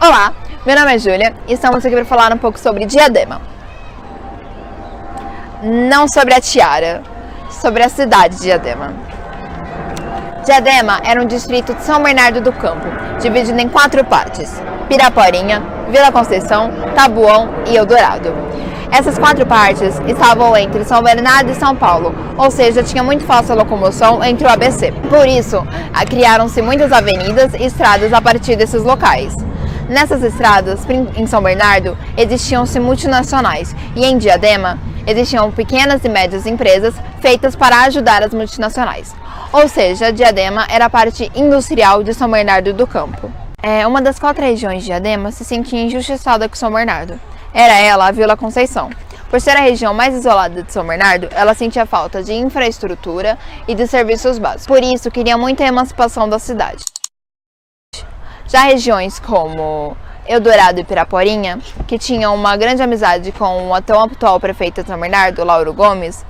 Olá, meu nome é Júlia e estamos aqui para falar um pouco sobre Diadema. Não sobre a tiara, sobre a cidade de Diadema. Diadema era um distrito de São Bernardo do Campo, dividido em 4 partes: Piraporinha, Vila Conceição, Taboão e Eldorado. Essas 4 partes estavam entre São Bernardo e São Paulo, ou seja, tinha muito fácil locomoção entre o ABC. Por isso, criaram-se muitas avenidas e estradas a partir desses locais. Nessas estradas, em São Bernardo, existiam-se multinacionais e em Diadema existiam pequenas e médias empresas feitas para ajudar as multinacionais. Ou seja, Diadema era a parte industrial de São Bernardo do Campo. Uma das 4 regiões de Diadema se sentia injustiçada com São Bernardo. Era ela a Vila Conceição. Por ser a região mais isolada de São Bernardo, ela sentia falta de infraestrutura e de serviços básicos. Por isso, queria muito a emancipação da cidade. Já regiões como Eldorado e Piraporinha, que tinham uma grande amizade com o atual prefeito de São Bernardo, Lauro Gomes,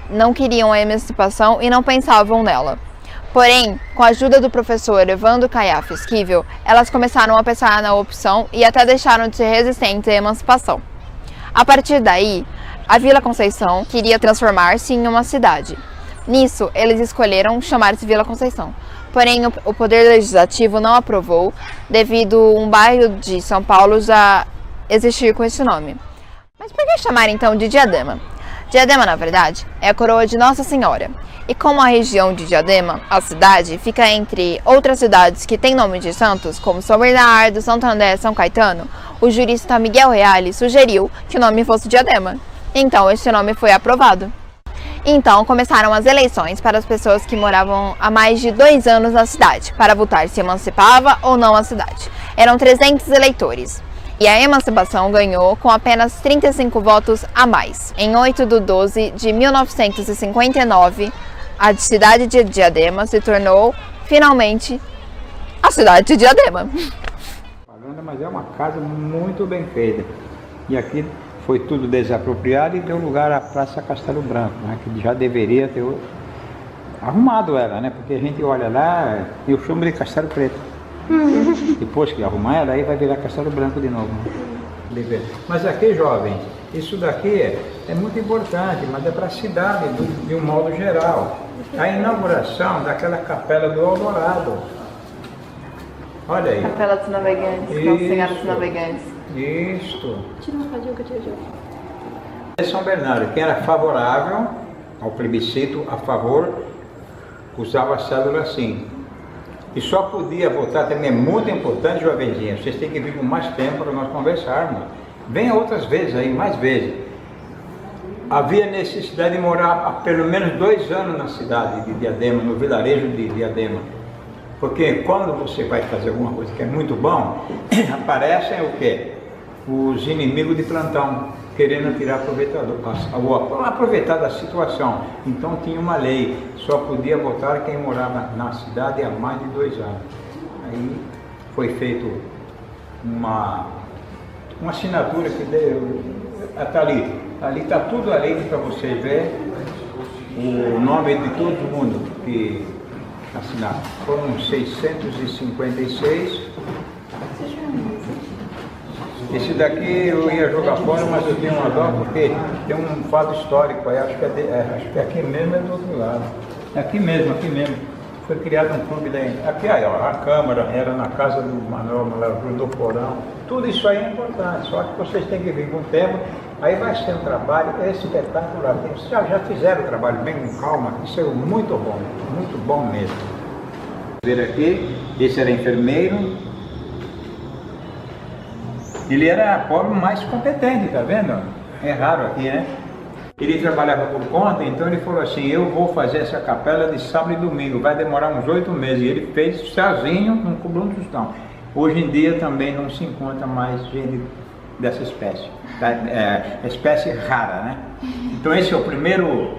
não queriam a emancipação e não pensavam nela. Porém, com a ajuda do professor Evandro Caiafa Esquivel, elas começaram a pensar na opção e até deixaram de ser resistentes à emancipação. A partir daí, a Vila Conceição queria transformar-se em uma cidade. Nisso, eles escolheram chamar-se Vila Conceição. Porém, o Poder Legislativo não aprovou, devido a um bairro de São Paulo já existir com esse nome. Mas por que chamar então de Diadema? Diadema, na verdade, é a coroa de Nossa Senhora. E como a região de Diadema, a cidade, fica entre outras cidades que têm nome de santos, como São Bernardo, Santo André, São Caetano, o jurista Miguel Reale sugeriu que o nome fosse Diadema. Então, esse nome foi aprovado. Então, começaram as eleições para as pessoas que moravam há mais de 2 anos na cidade, para votar se emancipava ou não a cidade. Eram 300 eleitores. E a emancipação ganhou com apenas 35 votos a mais. Em 8/12 de 1959, a cidade de Diadema se tornou, finalmente, a cidade de Diadema. Mas é uma casa muito bem feita. E aqui foi tudo desapropriado e deu lugar à Praça Castelo Branco, né, que já deveria ter arrumado ela, né? Porque a gente olha lá e eu chamo de Castelo Preto. Depois que arrumar ela, aí vai virar Castelo Branco de novo. Mas aqui, jovens, isso daqui é muito importante, mas é para a cidade, de um modo geral. A inauguração daquela capela do Eldorado. Olha aí. Capela dos Navegantes, Nossa Senhora dos Navegantes. Isto. Tira uma fadinha que eu tiro já. São Bernardo, quem era favorável ao plebiscito, a favor, usava a cédula assim. E só podia votar, também é muito importante, jovenzinha, vocês têm que vir com mais tempo para nós conversarmos. Venha outras vezes aí, mais vezes. Havia necessidade de morar há pelo menos 2 anos na cidade de Diadema, no vilarejo de Diadema. Porque quando você vai fazer alguma coisa que é muito bom, aparecem o quê? Os inimigos de plantão, querendo tirar aproveitar da situação. Então tinha uma lei, só podia votar quem morava na cidade há mais de 2 anos. Aí foi feito uma assinatura que deu, está ali está tudo ali para você ver o nome de todo mundo que assinaram. Foram 656. Esse daqui eu ia jogar fora, mas eu tenho uma dó porque tem um fato histórico aí, acho que é aqui mesmo, é do outro lado. É aqui mesmo. Foi criado um clube daí. Aqui, ó, a Câmara era na casa do Manuel do Porão. Tudo isso aí é importante, só que vocês têm que vir com o tempo, aí vai ser um trabalho espetacular. Vocês já fizeram o trabalho bem com calma, isso é muito bom mesmo. Ver aqui, esse era enfermeiro. Ele era pobre mais competente, tá vendo? É raro aqui, né? Ele trabalhava por conta, então ele falou assim, eu vou fazer essa capela de sábado e domingo, vai demorar uns 8 meses. E ele fez sozinho, não cobrou um tostão. Hoje em dia também não se encontra mais gente dessa espécie. Tá? Espécie rara, né? Então esse é o primeiro,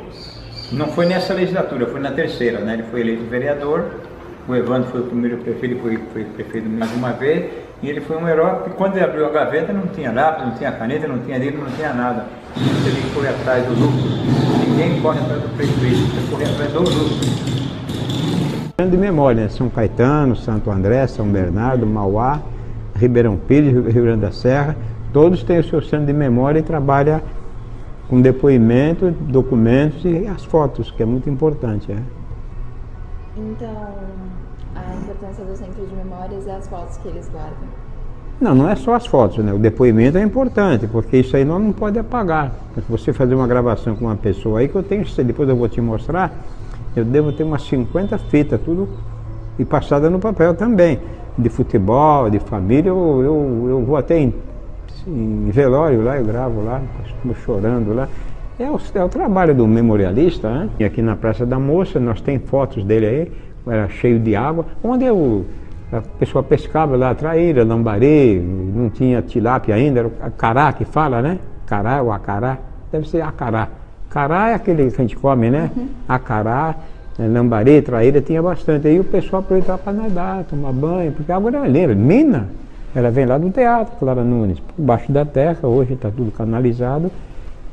não foi nessa legislatura, foi na terceira, né? Ele foi eleito vereador, o Evandro foi o primeiro prefeito, ele foi prefeito mais uma vez. E ele foi um herói, porque quando ele abriu a gaveta não tinha lápis, não tinha caneta, não tinha livro, não tinha nada. Ele foi atrás do lucro. Ninguém corre atrás do prejuízo, você corre atrás do lucro. De memória, né? São Caetano, Santo André, São Bernardo, Mauá, Ribeirão Pires, Rio Grande da Serra, todos têm o seu centro de memória e trabalham com depoimento, documentos e as fotos, que é muito importante. Então, a importância do centro de memórias é as fotos que eles guardam? Não, não é só as fotos, né? O depoimento é importante, porque isso aí não pode apagar. Se você fazer uma gravação com uma pessoa aí, que eu tenho, depois eu vou te mostrar, eu devo ter umas 50 fitas, tudo e passada no papel também. De futebol, de família, eu vou até em velório lá, eu gravo lá, estou chorando lá. É o trabalho do memorialista, né? E aqui na Praça da Moça, nós tem fotos dele aí, era cheio de água, onde a pessoa pescava lá, traíra, lambari, não tinha tilápia ainda, era o acará que fala, né? Cará ou acará, deve ser acará. Cará é aquele que a gente come, né? Acará, lambari, traíra, tinha bastante. Aí o pessoal aproveitava para nadar, tomar banho, porque a água era limpa. Mina, ela vem lá do teatro, Clara Nunes, por baixo da terra, hoje está tudo canalizado,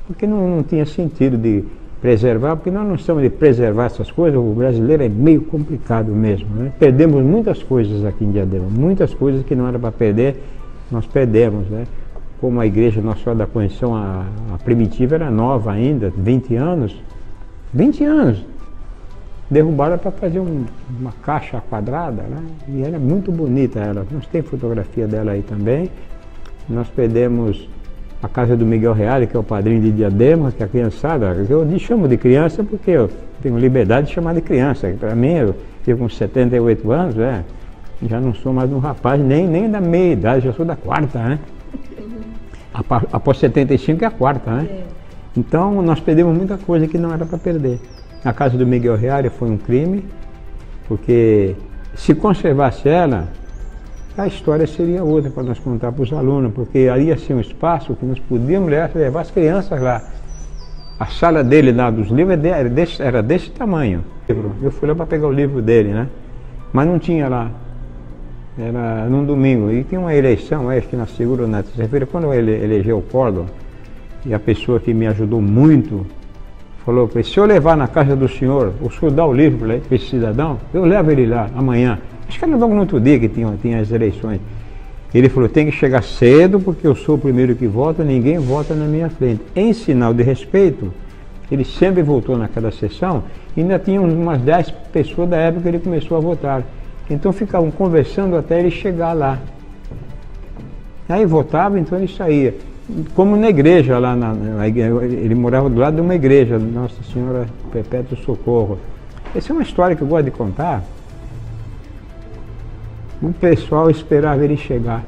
porque não tinha sentido de preservar, porque nós não estamos de preservar essas coisas, o brasileiro é meio complicado mesmo, né? Perdemos muitas coisas aqui em Diadema, muitas coisas que não era para perder, nós perdemos, né? Como a igreja Nossa Senhora da Conceição, a primitiva era nova ainda, 20 anos, derrubaram para fazer uma caixa quadrada, né? E era muito bonita ela, nós temos fotografia dela aí também. Nós perdemos a casa do Miguel Reale, que é o padrinho de Diadema, que é a criançada, eu chamo de criança porque eu tenho liberdade de chamar de criança. Para mim, eu com 78 anos, já não sou mais um rapaz, nem da meia idade, já sou da quarta, né? Após 75 é a quarta, né? Então nós perdemos muita coisa que não era para perder. A casa do Miguel Reale foi um crime, porque se conservasse ela, a história seria outra para nós contar para os alunos, porque ali ia ser um espaço que nós podíamos levar as crianças lá. A sala dele lá dos livros era desse tamanho. Eu fui lá para pegar o livro dele, né? Mas não tinha lá. Era num domingo. E tinha uma eleição, acho que na segunda ou na terça-feira, quando eu elegeu o Córdova, e a pessoa que me ajudou muito falou para ele: se eu levar na casa do senhor dá o livro para esse cidadão, eu levo ele lá amanhã. Acho que era logo no outro dia que tinha as eleições. Ele falou: tem que chegar cedo porque eu sou o primeiro que vota, ninguém vota na minha frente. Em sinal de respeito, ele sempre voltou naquela sessão e ainda tinha umas 10 pessoas da época que ele começou a votar. Então ficavam conversando até ele chegar lá. Aí votava, então ele saía. Como na igreja lá, ele morava do lado de uma igreja, Nossa Senhora Perpétuo Socorro. Essa é uma história que eu gosto de contar. O pessoal esperava ele chegar.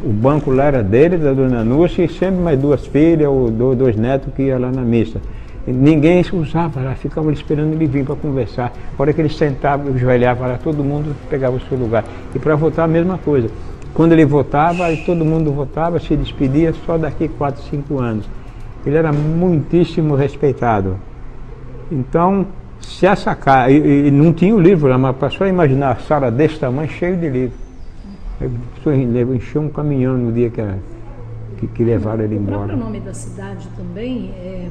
O banco lá era dele, da dona Núcia, e sempre mais 2 filhas ou 2 netos que iam lá na missa. E ninguém se usava lá, ficava esperando ele vir para conversar. A hora que ele sentava, ajoelhava lá, todo mundo pegava o seu lugar. E para votar a mesma coisa. Quando ele votava, todo mundo votava, se despedia só daqui 4, 5 anos. Ele era muitíssimo respeitado. Então, se essa casa, e não tinha o livro lá, mas para só imaginar a sala desse tamanho, cheio de livro. Encheu um caminhão no dia que levaram ele embora. O próprio nome da cidade também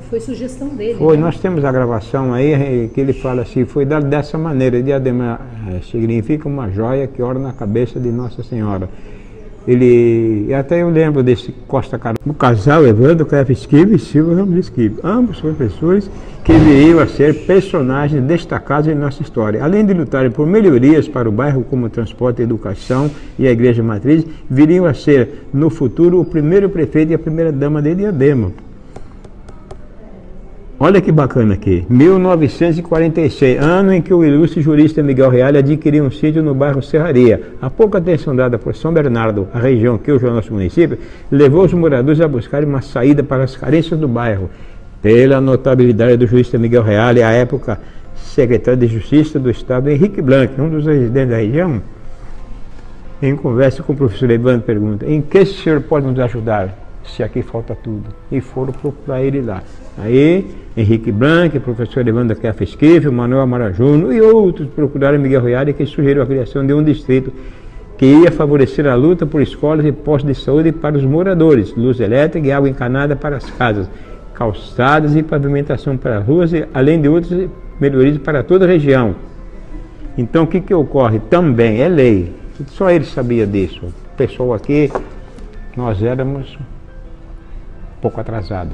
foi sugestão dele. Foi, né? Nós temos a gravação aí que ele fala assim: foi dado dessa maneira, Diadema significa uma joia que ora na cabeça de Nossa Senhora. E até eu lembro desse Costa Carvalho, o casal Evandro Clefa Esquiva e Silvio Ramos Esquiva, ambos professores que viriam a ser personagens destacados em nossa história. Além de lutarem por melhorias para o bairro como transporte, educação e a igreja matriz, viriam a ser no futuro o primeiro prefeito e a primeira dama de Diadema. Olha que bacana aqui, 1946, ano em que o ilustre jurista Miguel Reale adquiriu um sítio no bairro Serraria. A pouca atenção dada por São Bernardo, a região que hoje é o nosso município, levou os moradores a buscarem uma saída para as carências do bairro. Pela notabilidade do jurista Miguel Reale, à época secretário de Justiça do Estado, Henrique Blanc, um dos residentes da região, em conversa com o professor Evandro, pergunta: em que o senhor pode nos ajudar, se aqui falta tudo? E foram procurar ele lá. Aí, Henrique Blanc, professor Evandro Clefa Esquiva, Manuel Amarajuno e outros procuraram Miguel Reale, que sugeriu a criação de um distrito que ia favorecer a luta por escolas e postos de saúde para os moradores, luz elétrica e água encanada para as casas, calçadas e pavimentação para as ruas, além de outras melhorias para toda a região. Então o que ocorre? Também é lei, só ele sabia disso. O pessoal aqui, nós éramos um pouco atrasados.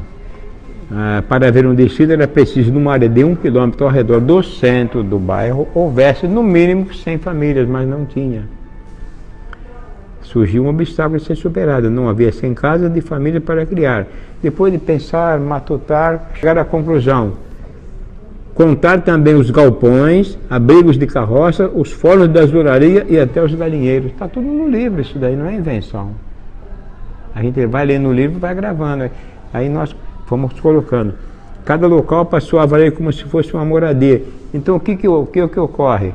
Para haver um distrito era preciso, numa área de 1 quilômetro ao redor do centro do bairro, houvesse no mínimo 100 famílias, mas não tinha. Surgiu um obstáculo a ser superado, não havia 100 casas de família para criar. Depois de pensar, matutar, chegar à conclusão. Contar também os galpões, abrigos de carroça, os fornos das durarias e até os galinheiros. Está tudo no livro, isso daí não é invenção. A gente vai lendo o livro e vai gravando. Aí nós fomos colocando. Cada local passou a valer como se fosse uma moradia. Então o que ocorre?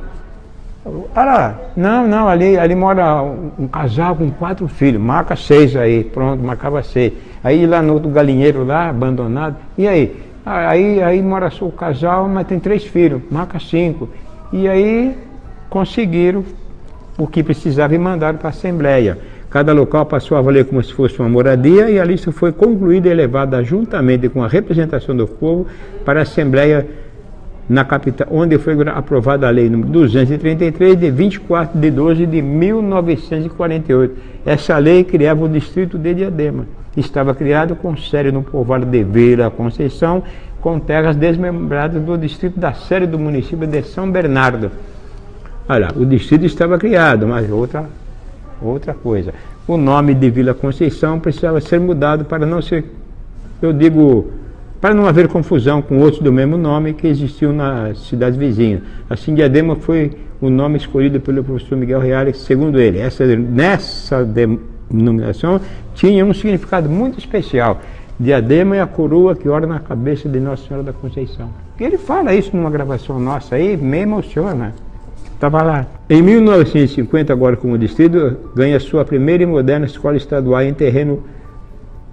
Não, ali mora um casal com 4 filhos, marca 6 aí, pronto, marcava 6. Aí lá no outro galinheiro lá, abandonado, e aí? Aí mora só o casal, mas tem 3 filhos, marca 5. E aí conseguiram o que precisava e mandaram para a Assembleia. Cada local passou a valer como se fosse uma moradia e a lista foi concluída e levada juntamente com a representação do povo para a Assembleia na capital, onde foi aprovada a lei número 233 de 24 de 12 de 1948. Essa lei criava o distrito de Diadema. Estava criado com sede no povoado de Vila Conceição, com terras desmembradas do distrito da sede do município de São Bernardo. Olha, o distrito estava criado, mas outra coisa. O nome de Vila Conceição precisava ser mudado para não ser, para não haver confusão com outros do mesmo nome que existiam nas cidades vizinhas. Assim, Diadema foi o nome escolhido pelo professor Miguel Reale, segundo ele. Nessa denominação tinha um significado muito especial. Diadema é a coroa que orna a cabeça de Nossa Senhora da Conceição. Ele fala isso numa gravação nossa aí, me emociona. Estava lá. Em 1950, agora como distrito, ganha sua primeira e moderna escola estadual em terreno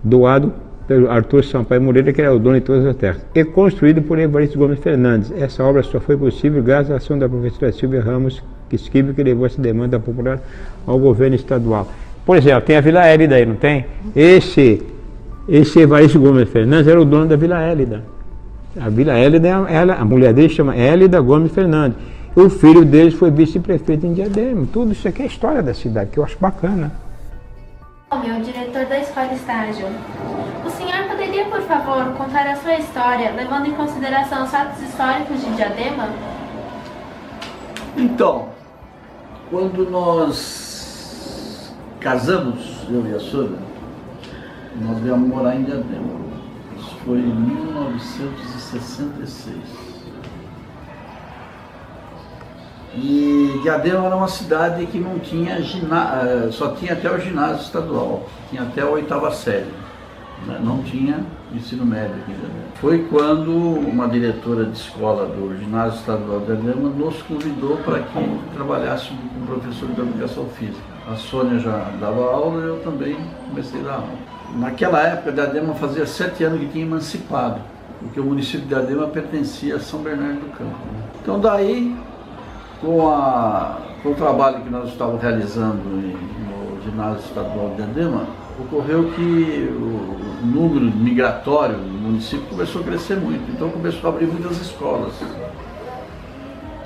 doado pelo Arthur Sampaio Moreira, que era o dono de todas as terras, e construído por Evaristo Gomes Fernandes. Essa obra só foi possível graças à ação da professora Silvia Ramos Esquivel, que levou essa demanda popular ao governo estadual. Por exemplo, tem a Vila Hélida aí, não tem? Esse Evaristo Gomes Fernandes era o dono da Vila Hélida. A Vila Hélida, a mulher dele chama Hélida Gomes Fernandes. O filho deles foi vice-prefeito em Diadema. Tudo isso aqui é a história da cidade, que eu acho bacana. Meu diretor da Escola Estágio, o senhor poderia, por favor, contar a sua história, levando em consideração os fatos históricos de Diadema? Então, quando nós casamos, eu e a Sônia, nós viemos morar em Diadema. Isso foi em 1966. E Diadema era uma cidade que não tinha ginásio, só tinha até o ginásio estadual, tinha até a 8ª série, né? Não tinha ensino médio aqui em Diadema. Foi quando uma diretora de escola do ginásio estadual de Diadema nos convidou para que trabalhássemos com professor de educação física. A Sônia já dava aula e eu também comecei a dar aula. Naquela época, Diadema fazia 7 anos que tinha emancipado, porque o município de Diadema pertencia a São Bernardo do Campo. Então daí, com o trabalho que nós estávamos realizando no ginásio estadual de Diadema, ocorreu que o número migratório do município começou a crescer muito, então começou a abrir muitas escolas.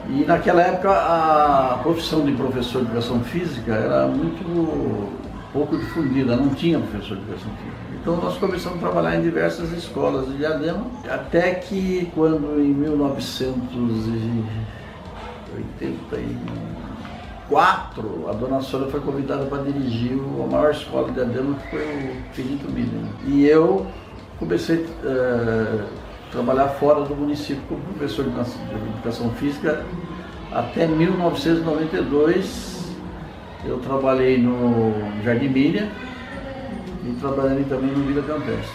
E naquela época a profissão de professor de educação física era muito pouco difundida, não tinha professor de educação física. Então nós começamos a trabalhar em diversas escolas de Diadema, até que quando em 1984, a dona Sônia foi convidada para dirigir a maior escola de Diadema, que foi o Finito Miller. E eu comecei a trabalhar fora do município como professor de educação física até 1992. Eu trabalhei no Jardim Miriam e trabalhei também no Vila Campestre,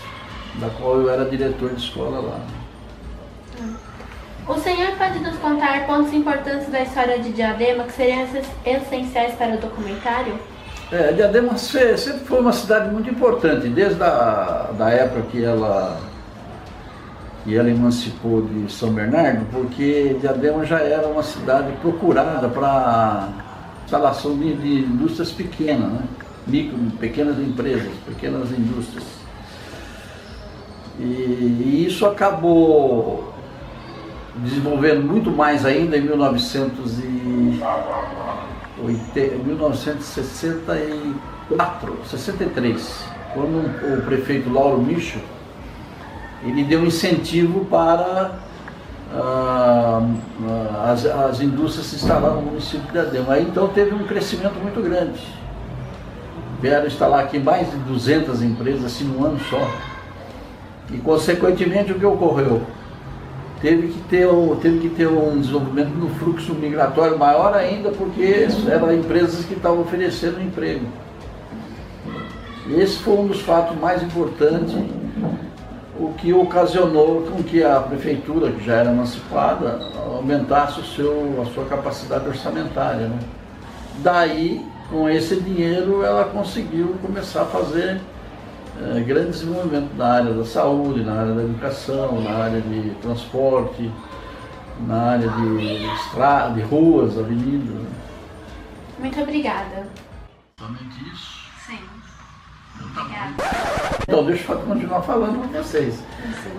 da qual eu era diretor de escola lá. O senhor pode nos contar pontos importantes da história de Diadema que seriam essenciais para o documentário? Diadema sempre foi uma cidade muito importante, desde da época que ela emancipou de São Bernardo, porque Diadema já era uma cidade procurada para instalação de indústrias pequenas, né? Pequenas empresas, pequenas indústrias. E isso acabou desenvolvendo muito mais ainda em 1990 1963, quando o prefeito Lauro Micho, ele deu um incentivo para as indústrias se instalar no município de Diadema. Aí então teve um crescimento muito grande. Vieram instalar aqui mais de 200 empresas assim num ano só. E consequentemente o que ocorreu? Teve que ter um desenvolvimento no fluxo migratório maior ainda, porque eram empresas que estavam oferecendo emprego. Esse foi um dos fatos mais importantes, o que ocasionou com que a prefeitura, que já era emancipada, aumentasse a sua capacidade orçamentária, né? Daí, com esse dinheiro, ela conseguiu começar a fazer grandes desenvolvimentos na área da saúde, na área da educação, na área de transporte, na área de ruas, avenidas. Né? Muito obrigada. Somente isso? Sim. Obrigada. Então, deixa eu continuar falando com vocês.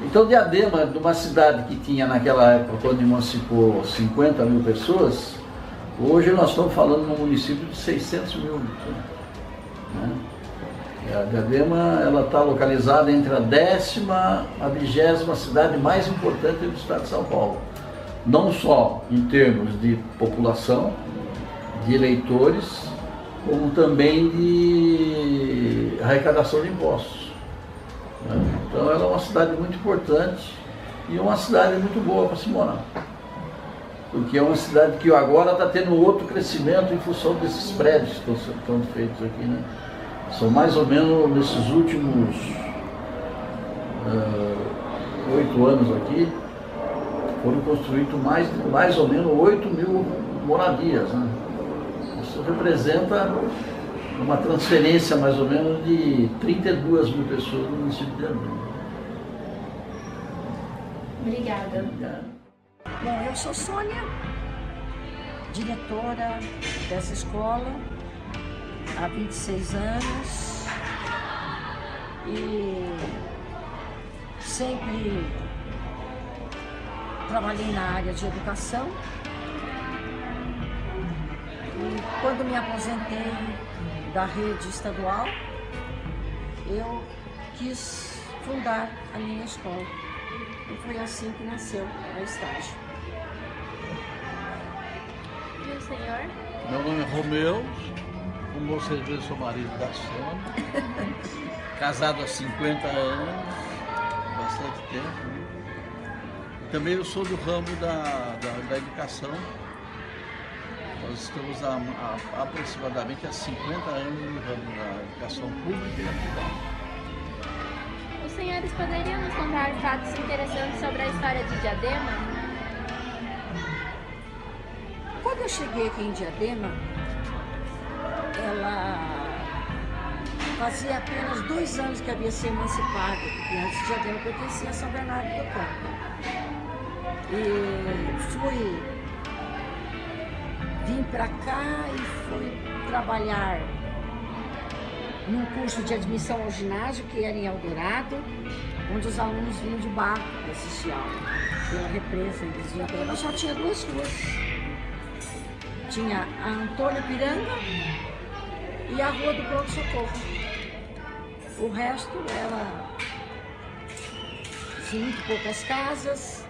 Então, Diadema, de uma cidade que tinha naquela época, quando emancipou 50 mil pessoas, hoje nós estamos falando num município de 600 mil. Né? A Diadema está localizada entre a 10ª a 20ª cidade mais importante do estado de São Paulo. Não só em termos de população, de eleitores, como também de arrecadação de impostos. Então ela é uma cidade muito importante e uma cidade muito boa para se morar. Porque é uma cidade que agora está tendo outro crescimento em função desses prédios que estão feitos aqui, né? São mais ou menos, nesses últimos 8 anos aqui, foram construídos mais ou menos 8 mil moradias, né? Isso representa uma transferência mais ou menos de 32 mil pessoas no município de Diadema. Obrigada. Bom, eu sou Sônia, diretora dessa escola há 26 anos e sempre trabalhei na área de educação. E quando me aposentei da rede estadual, eu quis fundar a minha escola. E foi assim que nasceu a Estágio. E o senhor? Meu nome é Romeu, como vocês veem, sou marido da Sônia, casado há 50 anos, bastante tempo. Também eu sou do ramo da educação. Nós estamos há aproximadamente há 50 anos no ramo da educação pública e privada. Os senhores poderiam nos contar fatos interessantes sobre a história de Diadema? Quando eu cheguei aqui em Diadema, ela fazia apenas 2 anos que havia sido emancipada, porque antes de Diadema pertencia a São Bernardo do Campo. E vim para cá e fui trabalhar num curso de admissão ao ginásio, que era em Eldorado, onde os alunos vinham de barco para assistir aula. Pela represa, eles vinham pela... Mas só tinha 2 ruas. Tinha a Antônio Piranga e a Rua do Pronto Socorro. O resto era muito poucas casas,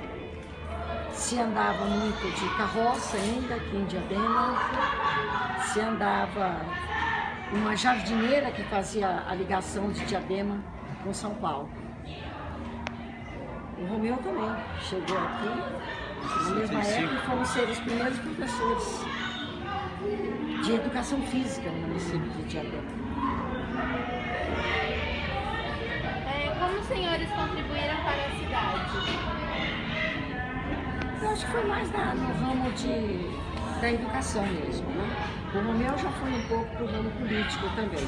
se andava muito de carroça ainda aqui em Diadema, se andava uma jardineira que fazia a ligação de Diadema com São Paulo. O Romeu também chegou aqui, na mesma época, e fomos ser os primeiros professores de educação física no município de Diadema. Como os senhores contribuíram para a cidade? Eu acho que foi mais no ramo da educação mesmo, né? O Romeu já foi um pouco para o ramo político também,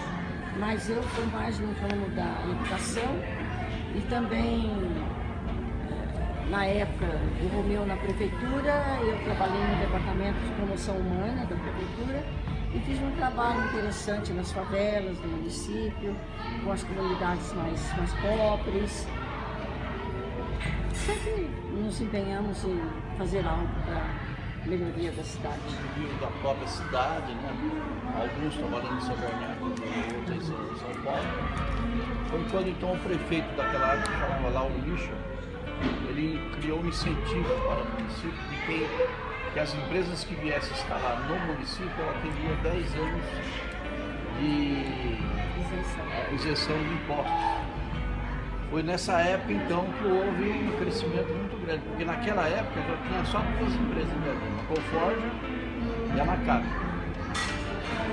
mas eu fui mais no ramo da educação e também, na época, o Romeu na prefeitura, eu trabalhei no departamento de promoção humana da prefeitura e fiz um trabalho interessante nas favelas do município, com as comunidades mais pobres. Sempre nos empenhamos em fazer algo para melhoria da cidade. Vivo da própria cidade, né? Alguns trabalhando em São Bernardo, outros em São Paulo. Foi quando então o prefeito daquela área, que chamava Lauro Lixa, ele criou um incentivo para o município de que as empresas que viessem instalar no município, ela teria 10 anos de isenção de impostos. Foi nessa época então que houve um crescimento muito grande, porque naquela época já tinha só duas empresas em Diadema, a Conforja e a Anacap.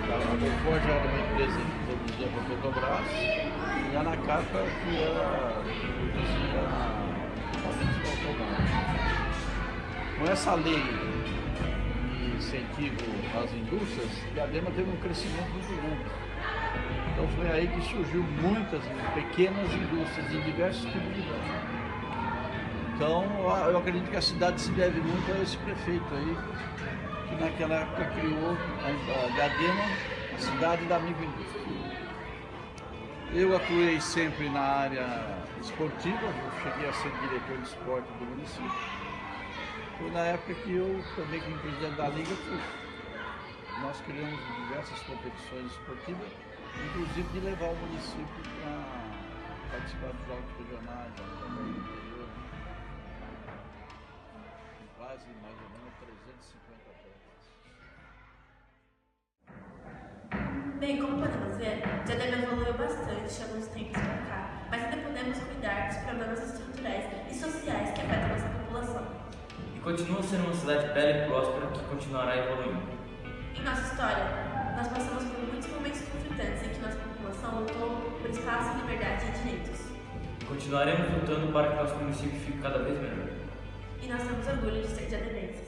A Conforja era uma empresa que produzia para a Petrobras e a Anacap que era produzia somente para o automóvel. Com essa lei de incentivo às indústrias, Diadema teve um crescimento muito grande. Então foi aí que surgiu muitas pequenas indústrias em diversos tipos de ramo. Então eu acredito que a cidade se deve muito a esse prefeito aí, que naquela época criou a Diadema, a cidade da microindústria. Eu atuei sempre na área esportiva, eu cheguei a ser diretor de esporte do município. Foi na época que eu também, como presidente da Liga, nós criamos diversas competições esportivas, inclusive de levar o município para participar dos jogos regionais, também no interior. Quase mais ou menos 350 atletas. Bem, como podemos ver, Diadema evoluiu bastante há alguns tempos para cá, mas ainda podemos cuidar dos problemas estruturais e sociais que afetam a nossa população. E continua sendo uma cidade bela e próspera que continuará evoluindo. Em nossa história, nós passamos por muitos momentos conflitantes em que nossa população lutou por espaço, liberdade e direitos. Continuaremos lutando para que nosso município fique cada vez melhor. E nós temos orgulho de ser diademenses.